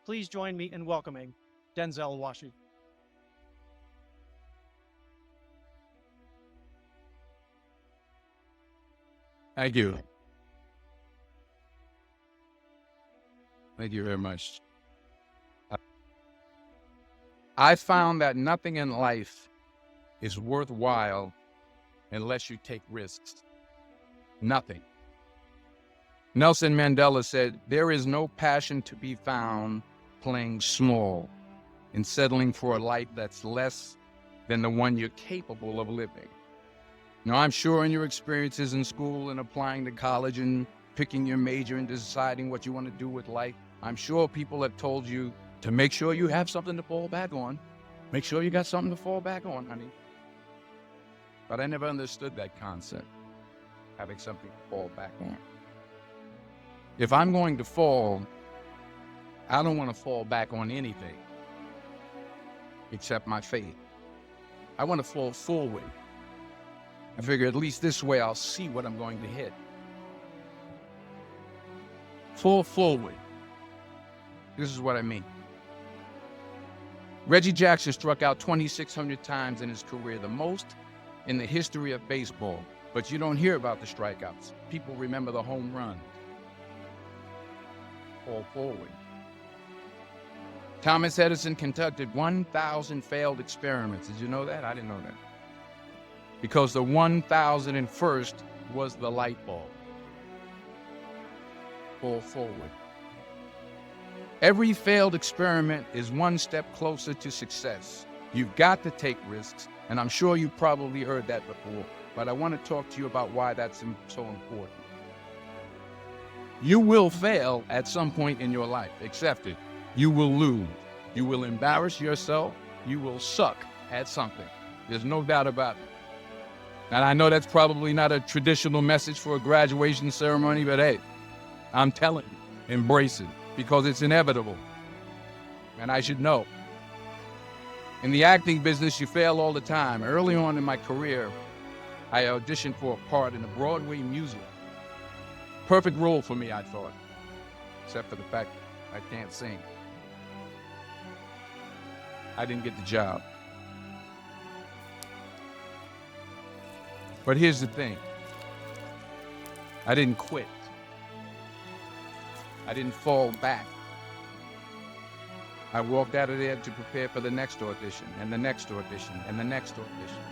Please join me in welcoming Denzel Washington. Thank you. Thank you very much. I found that nothing in life is worthwhile unless you take risks. Nothing. Nelson Mandela said, "There is no passion to be found playing small and settling for a life that's less than the one you're capable of living." Now, I'm sure in your experiences in school and applying to college and picking your major and deciding what you want to do with life, I'm sure people have told you to make sure you have something to fall back on. Make sure you got something to fall back on, honey. But I never understood that concept, having something to fall back on. If I'm going to fall, I don't want to fall back on anything except my faith. I want to fall forward. I figure at least this way I'll see what I'm going to hit. Fall forward. This is what I mean. Reggie Jackson struck out 2,600 times in his career, the most in the history of baseball. But you don't hear about the strikeouts. People remember the home runs. Fall forward. Thomas Edison conducted 1,000 failed experiments. Did you know that? I didn't know that. Because the 1,001st was the light bulb. Fall forward. Every failed experiment is one step closer to success. You've got to take risks, and I'm sure you probably heard that before, but I want to talk to you about why that's so important. You will fail at some point in your life. Accept it. You will lose. You will embarrass yourself. You will suck at something. There's no doubt about it. And I know that's probably not a traditional message for a graduation ceremony, but hey, I'm telling you, embrace it because it's inevitable. And I should know. In the acting business, you fail all the time. Early on in my career, I auditioned for a part in a Broadway musical. Perfect role for me, I thought, except for the fact I can't sing. I didn't get the job. But here's the thing. I didn't quit. I didn't fall back. I walked out of there to prepare for the next audition, and the next audition, and the next audition.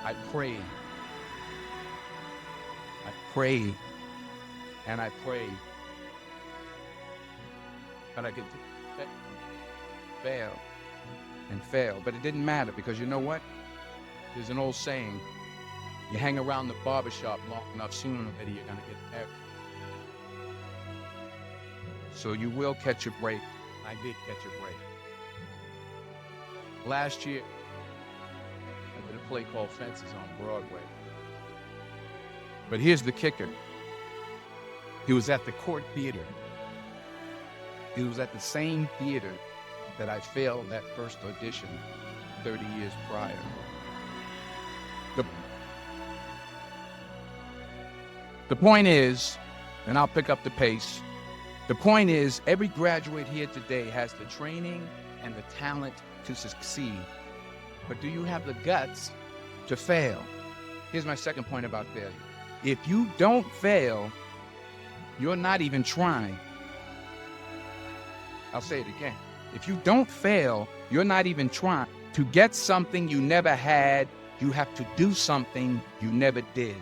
I prayed. I prayed. And I prayed. But I could fail and fail. But it didn't matter because you know what? There's an old saying. You hang around the barbershop long enough, sooner or later you're going to get married. So you will catch a break. I did catch a break. Last year, I did a play called Fences on Broadway. But here's the kicker. It was at the Court Theater. It was at the same theater that I failed that first audition 30 years prior. The point is, and I'll pick up the pace, the point is every graduate here today has the training and the talent to succeed. But do you have the guts to fail? Here's my second point about failure. If you don't fail, you're not even trying. I'll say it again. If you don't fail, you're not even trying. To get something you never had, you have to do something you never did.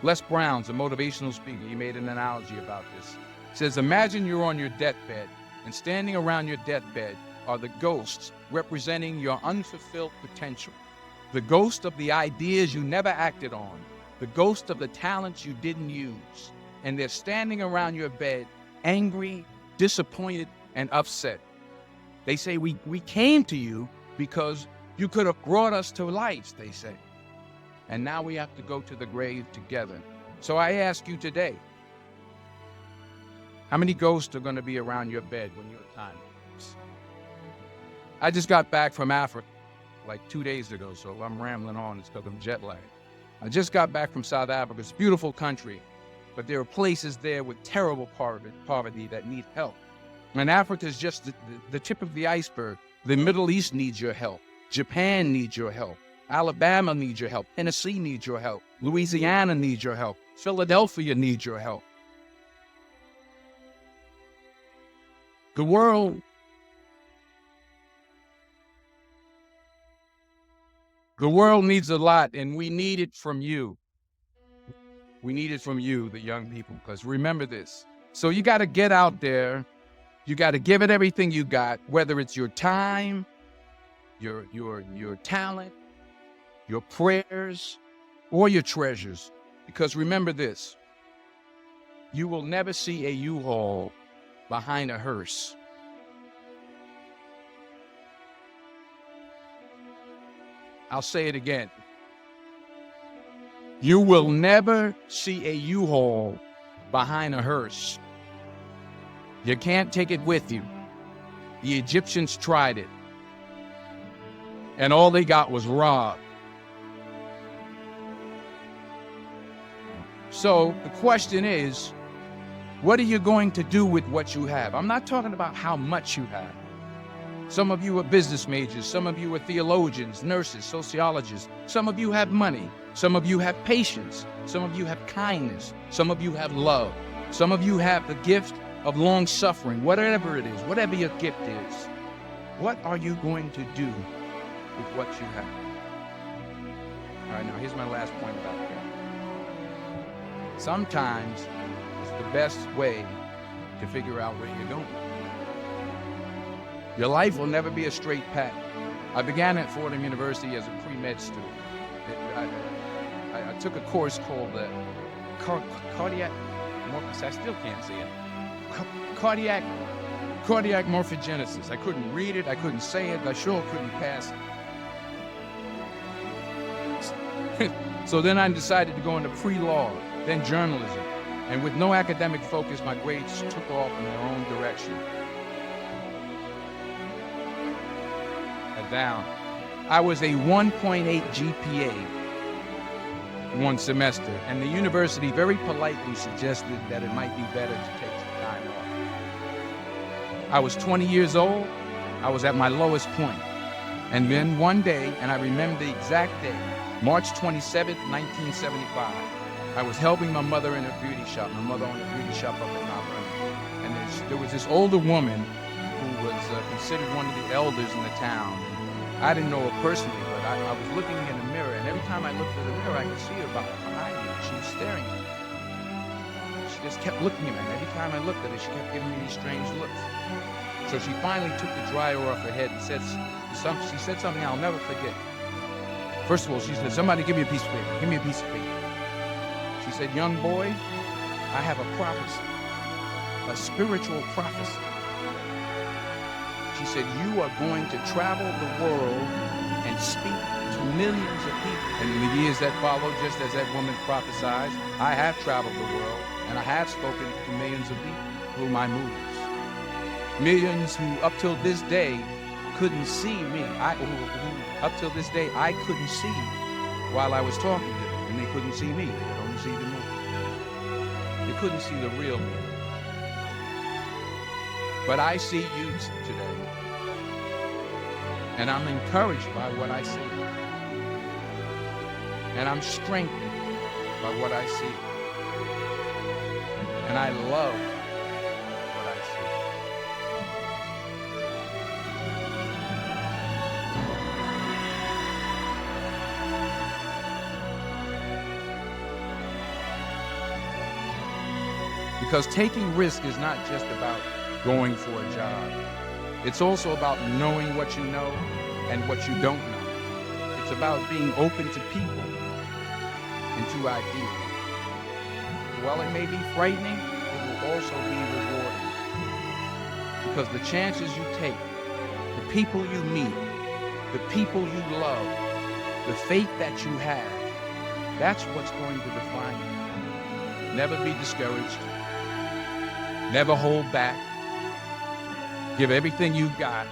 Les Brown's a motivational speaker. He made an analogy about this. He says, imagine you're on your deathbed, and standing around your deathbed are the ghosts representing your unfulfilled potential. The ghost of the ideas you never acted on. The ghost of the talents you didn't use. And they're standing around your bed, angry, disappointed, and upset. They say, we came to you because you could have brought us to life, they say. And now we have to go to the grave together. So I ask you today, how many ghosts are going to be around your bed when your time comes? I just got back from Africa like 2 days ago, so I'm rambling on. It's because I'm jet lagged. I just got back from South Africa. It's a beautiful country, but there are places there with terrible poverty that need help. And Africa is just the tip of the iceberg. The Middle East needs your help. Japan needs your help. Alabama needs your help. Tennessee needs your help. Louisiana needs your help. Philadelphia needs your help. The world needs a lot, and we need it from you. We need it from you, the young people, because remember this. So you got to get out there. You got to give it everything you got, whether it's your time, your talent, your prayers, or your treasures. Because remember this, you will never see a U-Haul behind a hearse. I'll say it again. You will never see a U-Haul behind a hearse. You can't take it with you. The Egyptians tried it, and all they got was robbed. So the question is, what are you going to do with what you have? I'm not talking about how much you have. Some of you are business majors. Some of you are theologians, nurses, sociologists. Some of you have money. Some of you have patience. Some of you have kindness. Some of you have love. Some of you have the gift of long suffering, whatever it is, whatever your gift is. What are you going to do with what you have? All right, now here's my last point about that. Sometimes it's the best way to figure out where you're going. Your life will never be a straight path. I began at Fordham University as a pre-med student. I took a course called cardiac, I still can't say it. Cardiac morphogenesis. I couldn't read it, I couldn't say it, I sure couldn't pass it. So then I decided to go into pre-law, then journalism. And with no academic focus, my grades took off in their own direction. Down. I was a 1.8 GPA one semester, and the university very politely suggested that it might be better to take some time off. I was 20 years old. I was at my lowest point. And then one day, and I remember the exact day, March 27th, 1975, I was helping my mother in her beauty shop. My mother owned a beauty shop up in Mount Vernon. And there was this older woman who was considered one of the elders in the town. I didn't know her personally, but I was looking in the mirror, and every time I looked in the mirror, I could see her behind me. She was staring at me. She just kept looking at me, and every time I looked at her, she kept giving me these strange looks. So she finally took the dryer off her head and said something I'll never forget. First of all, she said, "Somebody give me a piece of paper. Give me a piece of paper." She said, "Young boy, I have a prophecy, a spiritual prophecy." She said, "You are going to travel the world and speak to millions of people." And in the years that followed, just as that woman prophesied, I have traveled the world, and I have spoken to millions of people through my movies. Millions who, up till this day, couldn't see me. Up till this day, I couldn't see while I was talking to them, and they couldn't see me. They could only see the movie. They couldn't see the real me. But I see you today, and I'm encouraged by what I see, and I'm strengthened by what I see, and I love what I see. Because taking risk is not just about going for a job. It's also about knowing what you know and what you don't know. It's about being open to people and to ideas. While it may be frightening, it will also be rewarding. Because the chances you take, the people you meet, the people you love, the faith that you have, that's what's going to define you. Never be discouraged. Never hold back. Give everything you got.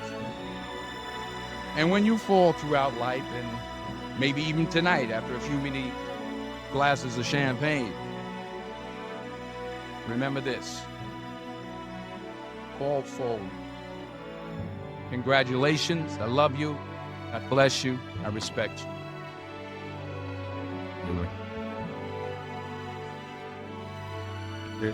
And when you fall throughout life, and maybe even tonight after a few many glasses of champagne, remember this. fall forward. Congratulations. I love you. I bless you. I respect you.